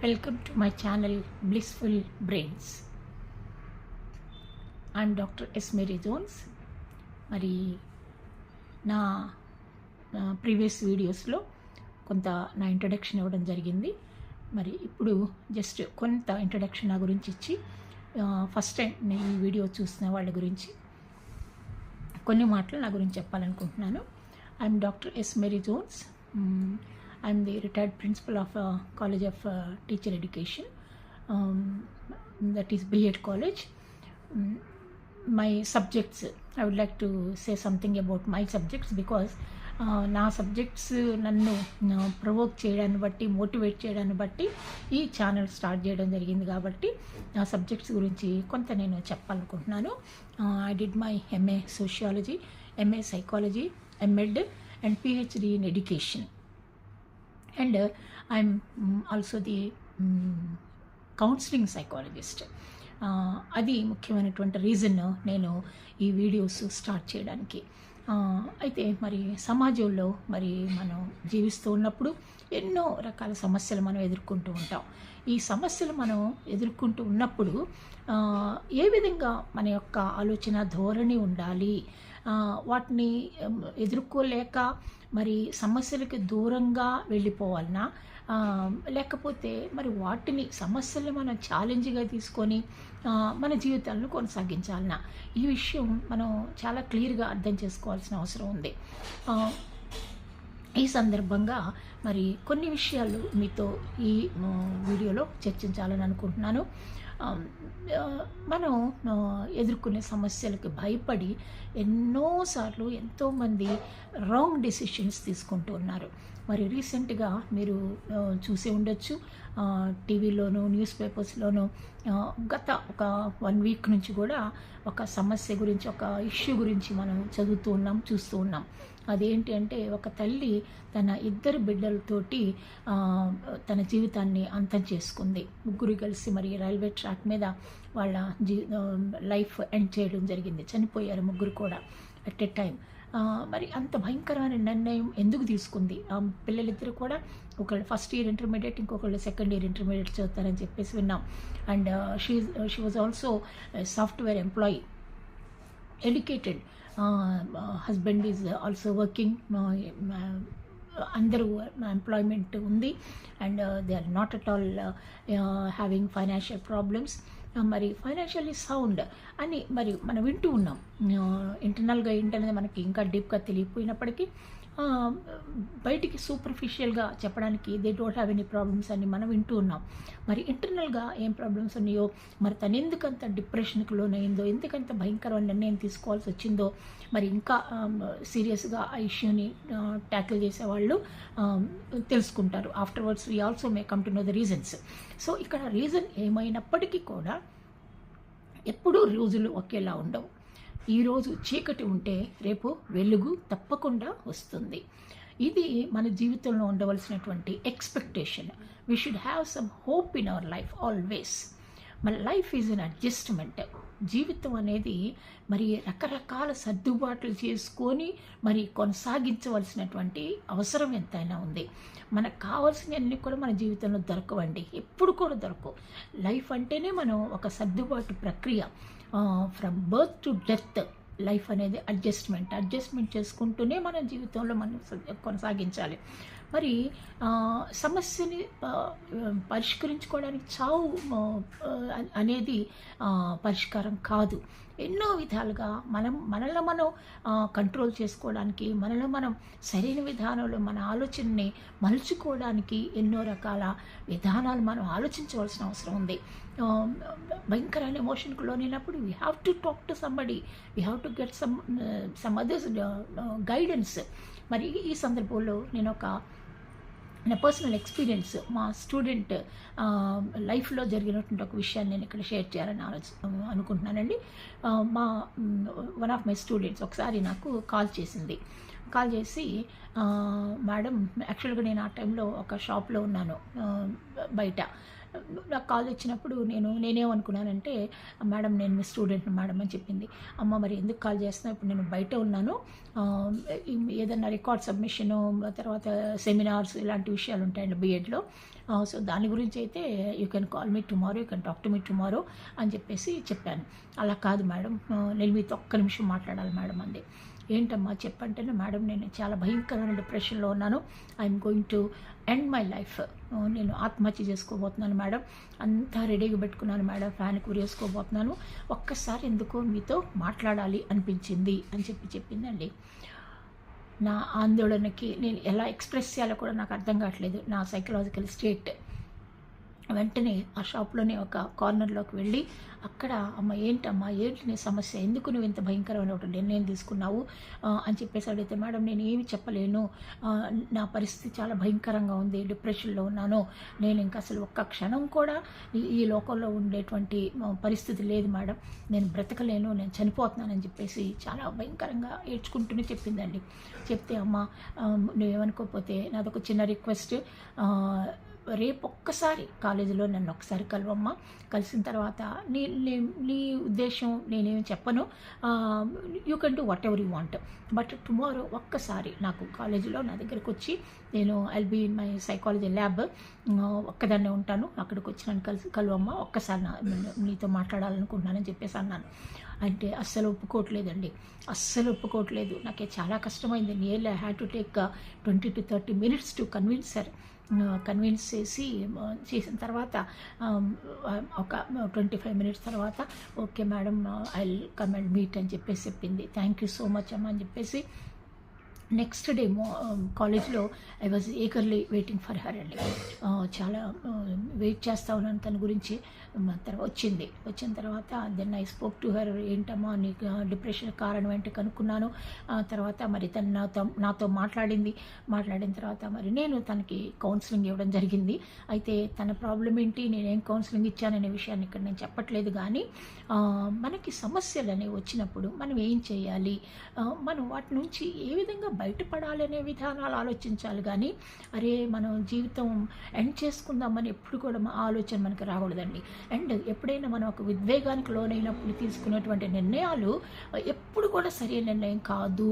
Welcome to my channel Blissful Brains. I'm Dr. S. Mary Jones. మరి నా previous వీడియోస్లో కొంత నా ఇంట్రడక్షన్ ఇవ్వడం జరిగింది. మరి ఇప్పుడు జస్ట్ కొంత ఇంట్రడక్షన్ నా గురించి ఇచ్చి ఫస్ట్ టైం నేను ఈ వీడియో చూసిన వాళ్ళ గురించి కొన్ని మాటలు నా గురించి చెప్పాలనుకుంటున్నాను. I'm doctor S Mary Jones. I'm the retired principal of College of Teacher Education, that is B.Ed College. My subjects, I would like to say something about my subjects because నా subjects నన్ను provoke చేయడాన్ని బట్టి motivate చేయడాన్ని బట్టి ఈ channel start చేయడం జరిగింది. కాబట్టి నా సబ్జెక్ట్స్ గురించి కొంత నేను చెప్పాలనుకుంటున్నాను. I did my MA sociology, MA psychology, MEd and PhD in education. And I'm also the counseling psychologist. అది ముఖ్యమైనటువంటి రీజన్ నేను ఈ వీడియోస్ స్టార్ట్ చేయడానికి. అయితే మరి సమాజంలో మరి మనం జీవిస్తూ ఉన్నప్పుడు ఎన్నో రకాల సమస్యలు మనం ఎదుర్కొంటూ ఉంటాం. ఈ సమస్యలు మనం ఎదుర్కొంటూ ఉన్నప్పుడు ఏ విధంగా మన యొక్క ఆలోచన ధోరణి ఉండాలి, వాటిని ఎదుర్కోలేక మరి సమస్యలకు దూరంగా వెళ్ళిపోవాలన్నా, లేకపోతే మరి వాటిని సమస్యల్ని మనం ఛాలెంజ్గా తీసుకొని మన జీవితాలను కొనసాగించాలన్నా, ఈ విషయం మనం చాలా క్లియర్గా అర్థం చేసుకోవాల్సిన అవసరం ఉంది. ఈ సందర్భంగా మరి కొన్ని విషయాలు మీతో ఈ వీడియోలో చర్చించాలని అనుకుంటున్నాను. మనం ఎదుర్కొనే సమస్యలకు భయపడి ఎన్నోసార్లు ఎంతోమంది రాంగ్ డెసిషన్స్ తీసుకుంటూ ఉన్నారు. మరి రీసెంట్గా మీరు చూసే ఉండొచ్చు, టీవీలోను న్యూస్ పేపర్స్లోను గత ఒక 1 వీక్ నుంచి కూడా ఒక సమస్య గురించి, ఒక ఇష్యూ గురించి మనం చదువుతూ ఉన్నాం, చూస్తూ ఉన్నాం. అదేంటి అంటే, ఒక తల్లి తన 2 బిడ్డలతోటి తన జీవితాన్ని అంతం చేసుకుంది. ముగ్గురు కలిసి మరి రైల్వే ట్రాక్ మీద వాళ్ళ లైఫ్ ఎండ్ చేయడం జరిగింది. చనిపోయారు ముగ్గురు కూడా అట్ ఎ టైం. మరి అంత భయంకరమైన నిర్ణయం ఎందుకు తీసుకుంది? పిల్లలిద్దరు కూడా ఒకళ్ళు ఫస్ట్ ఇయర్ ఇంటర్మీడియట్, ఇంకొకళ్ళు సెకండ్ ఇయర్ ఇంటర్మీడియట్ చదువుతారని చెప్పేసి విన్నాం. And she was also software employee, educated. Husband is also working. అందరూ ఎంప్లాయ్మెంట్ ఉంది. And they are not at all having financial problems. మరి ఫైనాన్షియల్లీ సౌండ్ అని మరి మనం వింటూ ఉన్నాం. ఇంటర్నల్గా ఏంటనేది మనకి ఇంకా డీప్గా తెలియకపోయినప్పటికీ బయటికి సూపర్ఫిషియల్గా చెప్పడానికి they don't have any problems అని మనం వింటూ ఉన్నాం. మరి ఇంటర్నల్గా ఏం ప్రాబ్లమ్స్ ఉన్నాయో, మరి తను ఎందుకంత డిప్రెషన్కి లోనైందో, ఎందుకంత భయంకరమైన నిర్ణయం తీసుకోవాల్సి వచ్చిందో, మరి ఇంకా సీరియస్గా ఆ ఇష్యూని ట్యాకిల్ చేసేవాళ్ళు తెలుసుకుంటారు. Afterwards we also may come to know the reasons. So ఇక్కడ రీజన్ ఏమైనప్పటికీ కూడా ఎప్పుడూ రోజులు ఒకేలా ఉండవు. ఈరోజు చీకటి ఉంటే రేపు వెలుగు తప్పకుండా వస్తుంది. ఇది మన జీవితంలో ఉండవలసినటువంటి expectation. We should have some hope in our life always. మన లైఫ్ ఈజ్ అన్ అడ్జస్ట్మెంట్. జీవితం అనేది మరి రకరకాల సర్దుబాట్లు చేసుకొని మరి కొనసాగించవలసినటువంటి అవసరం ఎంతైనా ఉంది. మనకు కావాల్సినవన్నీ కూడా మన జీవితంలో దొరకవండి, ఎప్పుడు కూడా దొరకవు. లైఫ్ అంటేనే మనం ఒక సర్దుబాటు ప్రక్రియ. From birth to death life అనేది అడ్జస్ట్మెంట్ చేసుకుంటూనే మన జీవితంలో మనం కొనసాగించాలి. మరి సమస్యని పరిష్కరించుకోవడానికి చావు అనేది పరిష్కారం కాదు. ఎన్నో విధాలుగా మనల్ని మనం కంట్రోల్ చేసుకోవడానికి, మనల్ని మనం సరైన విధానంలో మన ఆలోచనని మలుచుకోవడానికి ఎన్నో రకాల విధానాలు మనం ఆలోచించవలసిన అవసరం ఉంది. భయంకరమైన ఎమోషన్కి లోనైనప్పుడు we have to talk to somebody, we have to get some others guidance. మరి ఈ సందర్భంలో నేను నా పర్సనల్ ఎక్స్పీరియన్స్, మా స్టూడెంట్ లైఫ్లో జరిగినటువంటి ఒక విషయాన్ని నేను ఇక్కడ షేర్ చేయాలని అనుకుంటున్నానండి. వన్ ఆఫ్ మై స్టూడెంట్స్ ఒకసారి నాకు కాల్ చేసి, మేడం, యాక్చువల్గా నేను ఆ టైంలో ఒక షాప్లో ఉన్నాను బయట. నాకు కాల్ వచ్చినప్పుడు నేనేమనుకున్నానంటే, మేడం నేను మీ స్టూడెంట్ని మేడం అని చెప్పింది. అమ్మ మరి ఎందుకు కాల్ చేస్తున్నావు, ఇప్పుడు నేను బయట ఉన్నాను, ఏదన్నా రికార్డ్ సబ్మిషను, తర్వాత సెమినార్స్ ఇలాంటి విషయాలు ఉంటాయండి బీఎడ్లో, సో దాని గురించి అయితే you can call me tomorrow, you can talk to me tomorrow అని చెప్పేసి చెప్పాను. అలా కాదు మేడం, నేను మీతో ఒక్క నిమిషం మాట్లాడాలి మేడం అంది. ఏంటమ్మా చెప్పంటేనే, మేడం నేను చాలా భయంకరమైన డిప్రెషన్లో ఉన్నాను, I'm going to end my life, నేను ఆత్మహత్య చేసుకోబోతున్నాను మేడం, అంతా రెడీగా పెట్టుకున్నాను మేడం, ఫ్యాన్ కూరేసుకోబోతున్నాను, ఒక్కసారి ఎందుకో మీతో మాట్లాడాలి అనిపించింది అని చెప్పిందండి. నా ఆందోళనకి నేను ఎలా ఎక్స్ప్రెస్ చేయాలో కూడా నాకు అర్థం కావట్లేదు, నా సైకలాజికల్ స్టేట్. వెంటనే ఆ షాప్లోనే ఒక కార్నర్లోకి వెళ్ళి అక్కడ, అమ్మ ఏంటమ్మా, ఏంటి నీ సమస్య, ఎందుకు నువ్వు ఇంత భయంకరమైన ఒక నిర్ణయం తీసుకున్నావు అని చెప్పేసి అడిగితే, మేడం నేను ఏమి చెప్పలేను, నా పరిస్థితి చాలా భయంకరంగా ఉంది, డిప్రెషన్లో ఉన్నాను, నేను ఇంకా అసలు ఒక్క క్షణం కూడా ఈ లోకంలో ఉండేటువంటి పరిస్థితి లేదు మేడం, నేను బ్రతకలేను, నేను చనిపోతున్నానని చెప్పేసి చాలా భయంకరంగా ఏడ్చుకుంటూనే చెప్పిందండి. చెప్తే, అమ్మ నువ్వేమనుకోకపోతే నాదొక చిన్న రిక్వెస్ట్, రేపు ఒక్కసారి కాలేజీలో నన్ను ఒకసారి కలవమ్మా, కలిసిన తర్వాత నీ ఉద్దేశం నేనేమి చెప్పను, you can do whatever you want, but tomorrow ఒక్కసారి నాకు కాలేజీలో నా దగ్గరకు వచ్చి, నేను I'll be in my psychology lab, ఒక్కదాన్నే ఉంటాను, అక్కడికి వచ్చి నన్ను కలవమ్మా, ఒక్కసారి నీతో మాట్లాడాలనుకుంటున్నానని చెప్పేసి అన్నాను. అంటే అస్సలు ఒప్పుకోవట్లేదండి, అస్సలు ఒప్పుకోవట్లేదు. నాకే చాలా కష్టమైంది. Nearly I had to take 20 to 30 minutes to convince చేసిన తర్వాత ఒక 25 minutes తర్వాత, okay madam I will come and meet అని చెప్పేసి చెప్పింది. థ్యాంక్ యూ సో మచ్ అమ్మ అని చెప్పేసి నెక్స్ట్ డే కాలేజ్లో I was eagerly waiting for her అండి. చాలా వెయిట్ చేస్తూ ఉన్నాను తన గురించి. వచ్చిన తర్వాత then I spoke to her, ఏంటమ్మా నీకు డిప్రెషన్ కారణం ఏంటి కనుక్కున్నాను. తర్వాత మరి తను నాతో మాట్లాడిన తర్వాత మరి నేను తనకి కౌన్సిలింగ్ ఇవ్వడం జరిగింది. అయితే తన ప్రాబ్లం ఏంటి, నేనేం కౌన్సిలింగ్ ఇచ్చాననే విషయాన్ని ఇక్కడ నేను చెప్పట్లేదు, కానీ మనకి సమస్యలు అనేవి వచ్చినప్పుడు మనం ఏం చేయాలి, మనం వాటి నుంచి ఏ విధంగా బయటపడాలి అనే విధానాలు ఆలోచించాలి, కానీ అరే మనం జీవితం ఎండ్ చేసుకుందామని ఎప్పుడు కూడా ఆలోచన మనకు రాకూడదండి. అండ్ ఎప్పుడైనా మనం ఒక విద్వేగానికి లోనైనప్పుడు తీసుకునేటువంటి నిర్ణయాలు ఎప్పుడు కూడా సరైన నిర్ణయం కాదు.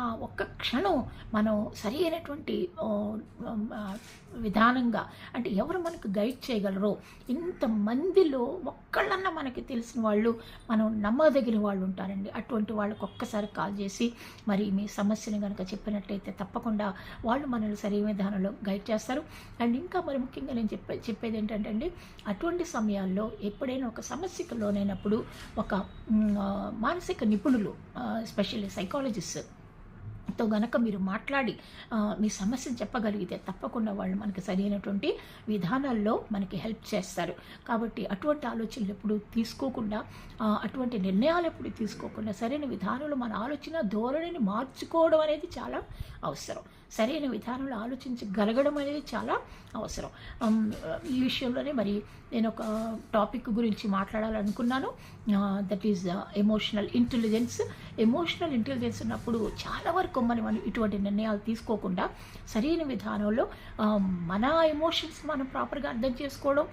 ఆ ఒక్క క్షణం మనం సరి అయినటువంటి విధానంగా, అంటే ఎవరు మనకు గైడ్ చేయగలరో, ఇంతమందిలో ఒక్కళ్ళన్నా మనకి తెలిసిన వాళ్ళు, మనం నమ్మదగిన వాళ్ళు ఉంటారండి. అటువంటి వాళ్ళకి ఒక్కసారి కాల్ చేసి మరి మీ సమస్యను కనుక చెప్పినట్లయితే తప్పకుండా వాళ్ళు మనల్ని సరైన విధానంలో గైడ్ చేస్తారు. అండ్ ఇంకా మరి ముఖ్యంగా నేను చెప్పేది ఏంటంటే అండి, అటువంటి సమయాల్లో ఎప్పుడైనా ఒక సమస్యకు లోనైనప్పుడు ఒక మానసిక నిపుణులు, ఎస్పెషల్లీ సైకాలజిస్ట్తో గనక మీరు మాట్లాడి మీ సమస్యను చెప్పగలిగితే తప్పకుండా వాళ్ళు మనకి సరైనటువంటి విధానాల్లో మనకి హెల్ప్ చేస్తారు. కాబట్టి అటువంటి ఆలోచనలు ఎప్పుడు తీసుకోకుండా, అటువంటి నిర్ణయాలు ఎప్పుడు తీసుకోకుండా, సరైన విధానంలో మన ఆలోచన ధోరణిని మార్చుకోవడం అనేది చాలా అవసరం. సరైన విధానంలో ఆలోచించగలగడం అనేది చాలా అవసరం. ఈ విషయంలోనే మరి నేను ఒక టాపిక్ గురించి మాట్లాడాలనుకున్నాను. That is emotional intelligence. Emotional intelligence ఉన్నప్పుడు చాలా వరకు మనం ఇటువంటి నిర్ణయాలు తీసుకోకుండా సరైన విధానంలో మన ఎమోషన్స్ మనం ప్రాపర్గా అర్థం చేసుకోవడం,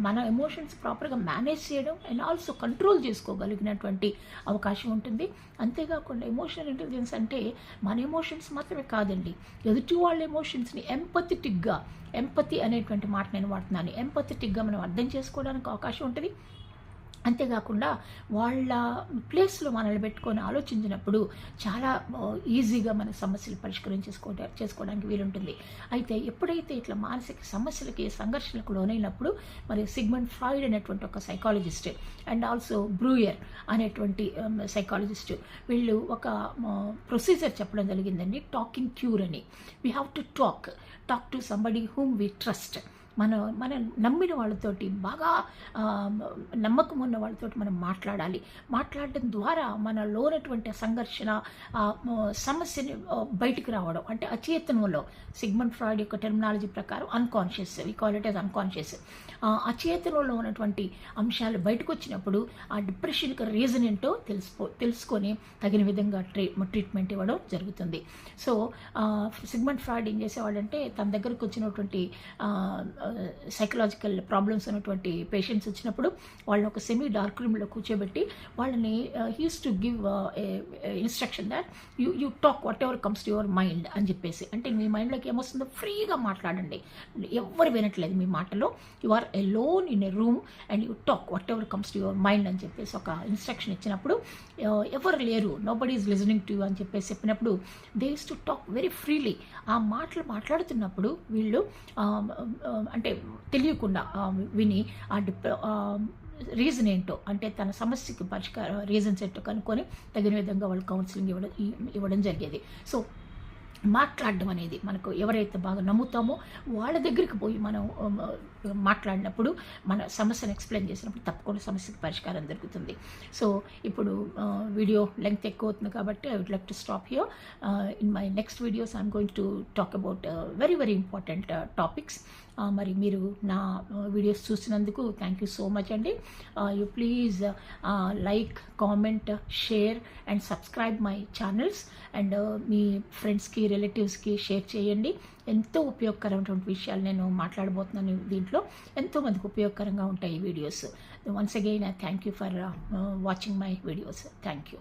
మన ఎమోషన్స్ ప్రాపర్గా మేనేజ్ చేయడం అండ్ ఆల్సో కంట్రోల్ చేసుకోగలిగినటువంటి అవకాశం ఉంటుంది. అంతేకాకుండా ఎమోషనల్ ఇంటెలిజెన్స్ అంటే మన ఎమోషన్స్ మాత్రమే కాదండి, ఎదుటి వాళ్ళ ఎమోషన్స్ని ఎంపతి అనేటువంటి మాట నేను వాడుతున్నాను. ఎంపథెటిక్గా మనం అర్థం చేసుకోవడానికి అవకాశం ఉంటుంది. అంతేకాకుండా వాళ్ళ ప్లేస్లో మనల్ని పెట్టుకొని ఆలోచించినప్పుడు చాలా ఈజీగా మన సమస్యలు చేసుకోవడానికి వీలుంటుంది. అయితే ఎప్పుడైతే ఇట్లా మానసిక సమస్యలకి, సంఘర్షణలకు లోనైనప్పుడు మరి సిగ్మండ్ ఫ్రాయిడ్ అనేటువంటి ఒక సైకాలజిస్ట్ అండ్ ఆల్సో బ్రూయర్ అనేటువంటి సైకాలజిస్ట్, వీళ్ళు ఒక ప్రొసీజర్ చెప్పడం జరిగిందండి, టాకింగ్ క్యూర్ అని. We have to talk to somebody whom we trust. మన నమ్మిన వాళ్ళతోటి, బాగా నమ్మకం ఉన్న వాళ్ళతోటి మనం మాట్లాడడం ద్వారా మనలో ఉన్నటువంటి సంఘర్షణ, సమస్యని బయటికి రావడం, అంటే అచేతనంలో, సిగ్మండ్ ఫ్రాయిడ్ యొక్క టెర్మినాలజీ ప్రకారం unconscious, we call it as unconscious, అచేతనంలో ఉన్నటువంటి అంశాలు బయటకు వచ్చినప్పుడు ఆ డిప్రెషన్కి రీజన్ ఏంటో తెలుసుకొని తగిన విధంగా ట్రీట్మెంట్ ఇవ్వడం జరుగుతుంది. సో సిగ్మండ్ ఫ్రాయిడ్ ఏం చేసేవాడంటే, తన దగ్గరకు వచ్చినటువంటి సైకలాజికల్ ప్రాబ్లమ్స్ ఉన్నటువంటి పేషెంట్స్ వచ్చినప్పుడు వాళ్ళని ఒక సెమీ డార్క్ రూమ్లో కూర్చోబెట్టి వాళ్ళని he's to give instruction that you talk whatever comes to your mind అని చెప్పేసి. అంటే మీ మైండ్లోకి ఏమొస్తుందో ఫ్రీగా మాట్లాడండి, ఎవరు వినట్లేదు మీ మాటలో, you are alone in a room and you talk whatever comes to your mind అని చెప్పేసి ఒక ఇన్స్ట్రక్షన్ ఇచ్చినప్పుడు, ఎవరు లేరు, nobody is listening to you అని చెప్పేసి చెప్పినప్పుడు they use to talk very freely. ఆ మాటలు మాట్లాడుతున్నప్పుడు వీళ్ళు అంటే తెలియకుండా విని రీజన్ ఏంటో, అంటే తన సమస్యకి పరిష్కారం రీజన్స్ ఏంటో కనుక్కొని తగిన విధంగా వాళ్ళు కౌన్సిలింగ్ ఇవ్వడం జరిగేది. సో మాట్లాడడం అనేది మనకు ఎవరైతే బాగా నమ్ముతామో వాళ్ళ దగ్గరికి పోయి మనం మాట్లాడినప్పుడు, మన సమస్యను ఎక్స్ప్లెయిన్ చేసినప్పుడు తప్పకుండా సమస్యకి పరిష్కారం దొరుకుతుంది. సో ఇప్పుడు వీడియో లెంగ్త్ ఎక్కువ అవుతుంది కాబట్టి I would like to stop here. In my next videos I'm going to talk about very very important topics. మరి మీరు నా వీడియోస్ చూసినందుకు థ్యాంక్ యూ సో మచ్ అండి. You please like, comment, share and subscribe my channels. And మీ ఫ్రెండ్స్కి, రిలేటివ్స్కి share చేయండి. ఎంతో ఉపయోగకరమైనటువంటి విషయాలు నేను మాట్లాడబోతున్నాను దీంట్లో, ఎంతోమందికి ఉపయోగకరంగా ఉంటాయి ఈ videos. Once again I thank you for watching my videos. Thank you.